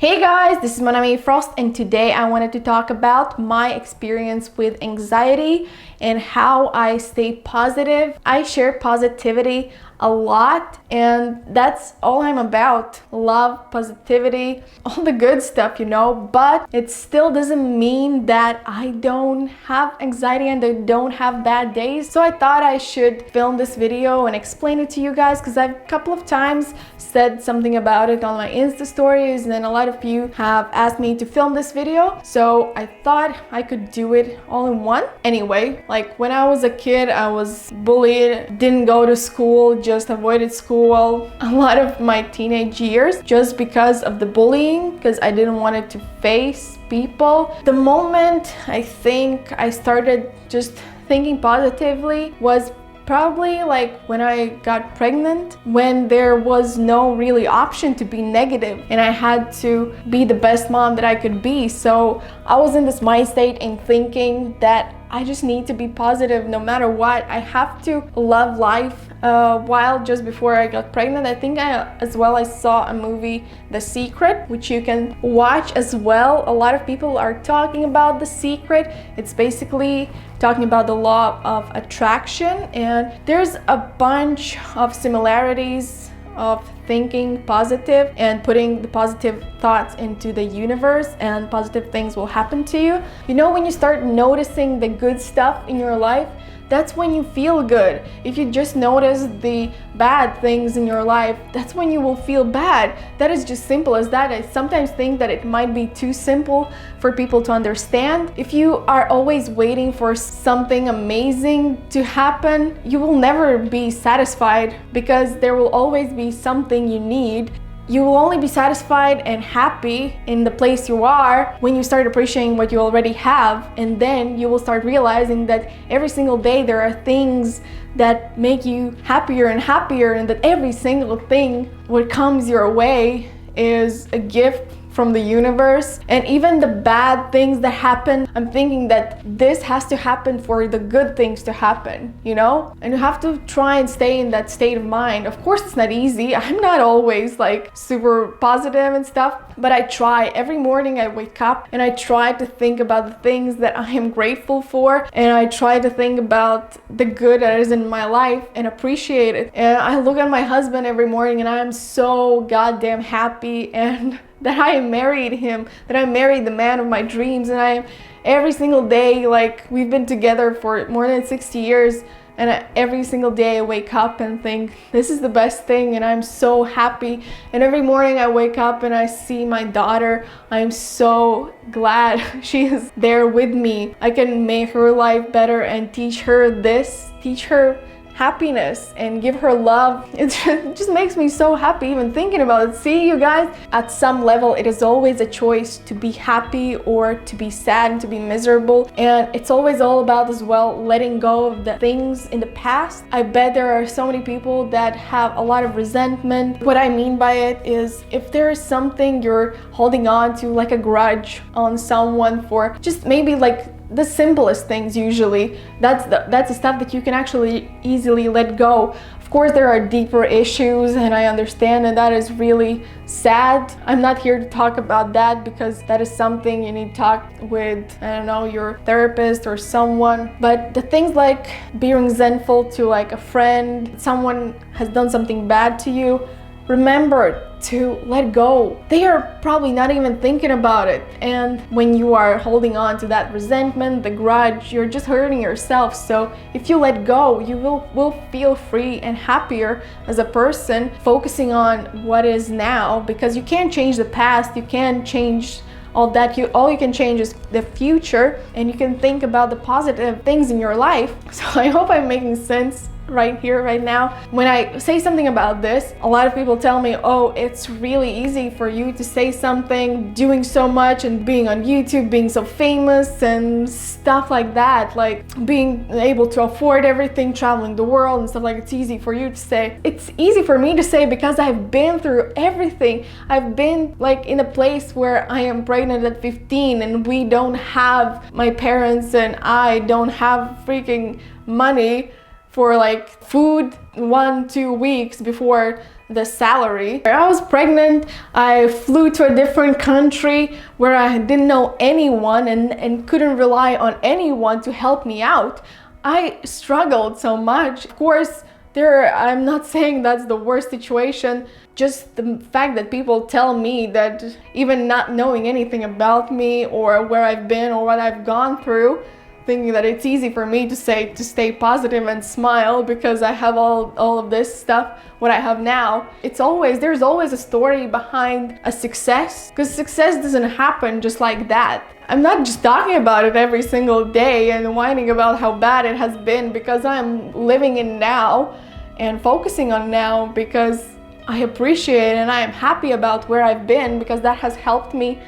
Hey guys, this is Monami Frost, and today I wanted to talk about my experience with anxiety and how I stay positive. I share positivity a lot, and that's all I'm about. Love, positivity, all the good stuff, but it still doesn't mean that I don't have anxiety and I don't have bad days. So I thought I should film this video and explain it to you guys, because I've a couple of times said something about it on my Insta stories, and then a lot of you have asked me to film this video, so I thought I could do it all in one. Anyway, like when I was a kid, I was bullied, didn't go to school, just avoided school a lot of my teenage years just because of the bullying, because I didn't want it to face people. The moment I think I started just thinking positively was probably like when I got pregnant, when there was no really option to be negative and I had to be the best mom that I could be. So I was in this mind state and thinking that I just need to be positive no matter what. I have to love life. While just before I got pregnant, I think I saw a movie, The Secret, which you can watch as well. A lot of people are talking about The Secret. It's basically talking about the law of attraction, and there's a bunch of similarities of thinking positive and putting the positive thoughts into the universe, and positive things will happen to you. When you start noticing the good stuff in your life, that's when you feel good. If you just notice the bad things in your life, that's when you will feel bad. That is just simple as that. I sometimes think that it might be too simple for people to understand. If you are always waiting for something amazing to happen, you will never be satisfied, because there will always be something you need. You will only be satisfied and happy in the place you are when you start appreciating what you already have, and then you will start realizing that every single day there are things that make you happier and happier, and that every single thing what comes your way is a gift from the universe. And even the bad things that happen, I'm thinking that this has to happen for the good things to happen, and you have to try and stay in that state of mind. Of course, it's not easy. I'm not always like super positive and stuff, but I try. Every morning I wake up and I try to think about the things that I am grateful for, and I try to think about the good that is in my life and appreciate it. And I look at my husband every morning and I am so goddamn happy, and that I married him, that I married the man of my dreams, and I am every single day, like we've been together for more than 60 years, and every single day I wake up and think this is the best thing, and I'm so happy. And every morning I wake up and I see my daughter, I'm so glad she is there with me. I can make her life better and teach her happiness and give her love. It just makes me so happy even thinking about it. See, you guys, at some level it is always a choice to be happy or to be sad and to be miserable, and it's always all about as well letting go of the things in the past. I bet there are so many people that have a lot of resentment. What I mean by it is, if there is something you're holding on to, like a grudge on someone for just maybe like the simplest things, usually that's the stuff that you can actually easily let go. Of course, there are deeper issues, and I understand, and that is really sad. I'm not here to talk about that, because that is something you need to talk with, I don't know, your therapist or someone. But the things like being resentful to like a friend, someone has done something bad to you, remember to let go. They are probably not even thinking about it, and when you are holding on to that resentment, the grudge, you're just hurting yourself. So if you let go, you will feel free and happier as a person, focusing on what is now, because you can't change the past, you can't change all that. All you can change is the future, and you can think about the positive things in your life. So I hope I'm making sense right here, right now. When I say something about this, a lot of people tell me, oh, it's really easy for you to say something, doing so much and being on YouTube, being so famous and stuff like that, like being able to afford everything, traveling the world and stuff. Like, it's easy for you to say. It's easy for me to say because I've been through everything. I've been like in a place where I am pregnant at 15 and we don't have, my parents and I don't have freaking money for like food 1-2 weeks before the salary. I was pregnant, I flew to a different country where I didn't know anyone and couldn't rely on anyone to help me out. I struggled so much. Of course, I'm not saying that's the worst situation, just the fact that people tell me that, even not knowing anything about me or where I've been or what I've gone through, thinking that it's easy for me to say to stay positive and smile because I have all of this stuff, what I have now. There's always a story behind a success, because success doesn't happen just like that. I'm not just talking about it every single day and whining about how bad it has been, because I'm living in now and focusing on now, because I appreciate and I am happy about where I've been, because that has helped me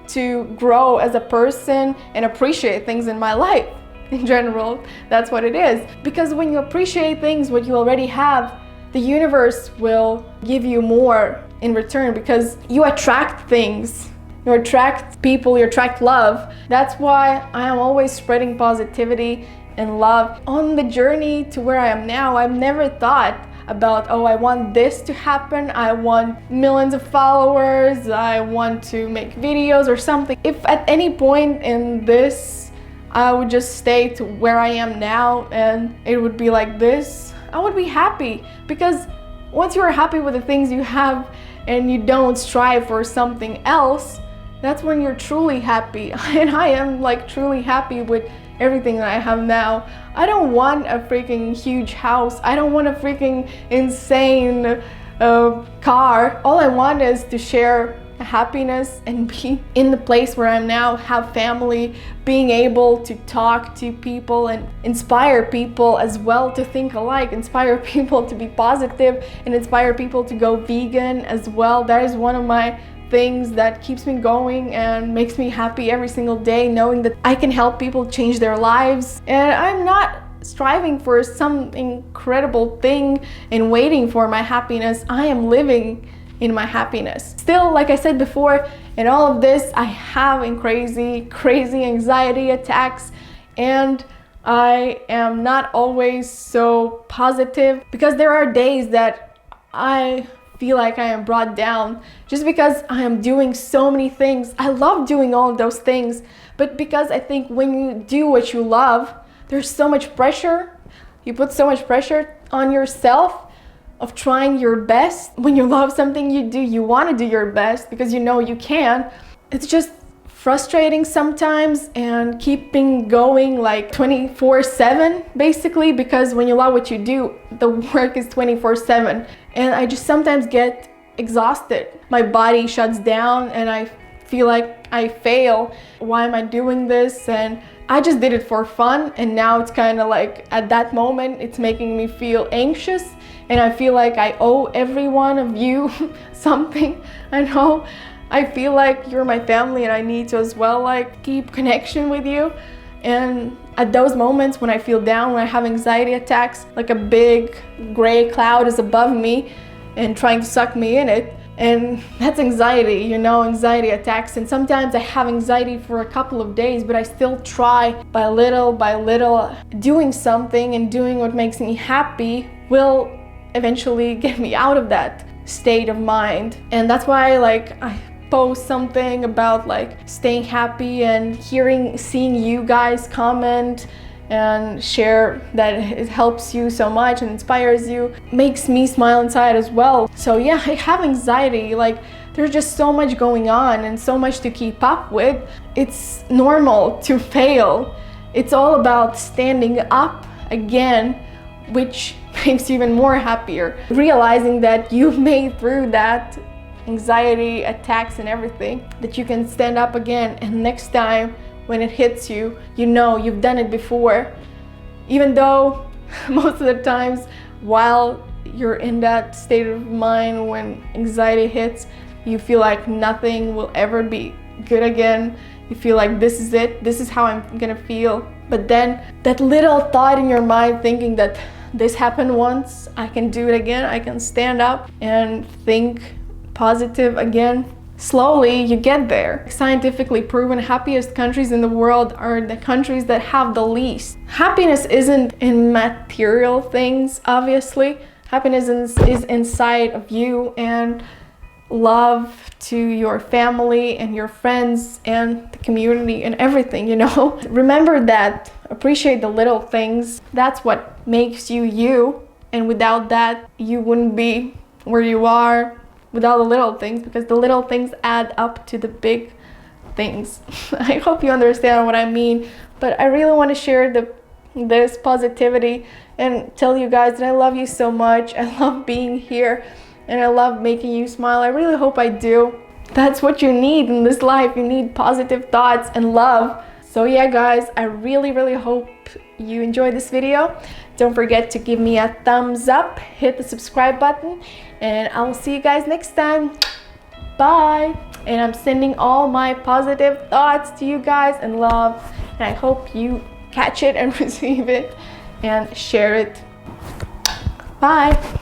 to grow as a person and appreciate things in my life in general. That's what it is. Because when you appreciate things, what you already have, the universe will give you more in return, because you attract things. You attract people, you attract love. That's why I am always spreading positivity and love. On the journey to where I am now, I've never thought about, oh, I want this to happen, I want millions of followers, I want to make videos or something. If at any point in this I would just stay to where I am now and it would be like this, I would be happy. Because once you are happy with the things you have and you don't strive for something else, that's when you're truly happy. And I am like truly happy with everything that I have now. I don't want a freaking huge house. I don't want a freaking insane car. All I want is to share happiness and be in the place where I'm now, have family, being able to talk to people and inspire people as well to think alike, inspire people to be positive, and inspire people to go vegan as well. That is one of my things that keeps me going and makes me happy every single day, knowing that I can help people change their lives. And I'm not striving for some incredible thing and waiting for my happiness. I am living in my happiness. Still, like I said before, in all of this, I have crazy anxiety attacks, and I am not always so positive, because there are days that I feel like I am brought down just because I am doing so many things. I love doing all of those things, but because I think when you do what you love, there's so much pressure. You put so much pressure on yourself of trying your best. When you love something you do, you want to do your best because you know you can. It's just frustrating sometimes, and keeping going like 24/7 basically, because when you love what you do, the work is 24/7, and I just sometimes get exhausted. My body shuts down and I feel like I fail. Why am I doing this? And I just did it for fun, and now it's kind of like at that moment it's making me feel anxious, and I feel like I owe every one of you something. I know I feel like you're my family and I need to as well like keep connection with you. And at those moments when I feel down, when I have anxiety attacks, like a big gray cloud is above me and trying to suck me in it. And that's anxiety, you know, anxiety attacks. And sometimes I have anxiety for a couple of days, but I still try by little. Doing something and doing what makes me happy will eventually get me out of that state of mind. And that's why like I post something about like staying happy, and seeing you guys comment and share that it helps you so much and inspires you, makes me smile inside as well. So yeah, I have anxiety. Like there's just so much going on and so much to keep up with. It's normal to fail. It's all about standing up again, which makes you even more happier. Realizing that you've made through that anxiety attacks and everything, that you can stand up again, and next time when it hits you, you know you've done it before. Even though most of the times while you're in that state of mind when anxiety hits, you feel like nothing will ever be good again. You feel like this is it, this is how I'm gonna feel. But then that little thought in your mind thinking that this happened once, I can do it again, I can stand up and think positive again, slowly you get there. Scientifically proven, happiest countries in the world are the countries that have the least. Happiness isn't in material things, obviously. Happiness is inside of you, and love to your family and your friends and the community and everything, you know. Remember that. Appreciate the little things. That's what makes you you, and without that you wouldn't be where you are, without the little things, because the little things add up to the big things. I hope you understand what I mean, but I really want to share this positivity and tell you guys that I love you so much. I love being here and I love making you smile. I really hope I do. That's what you need in this life. You need positive thoughts and love. So yeah, guys, I really hope you enjoyed this video. Don't forget to give me a thumbs up, hit the subscribe button, and I will see you guys next time. Bye. And I'm sending all my positive thoughts to you guys and love, and I hope you catch it and receive it and share it. Bye.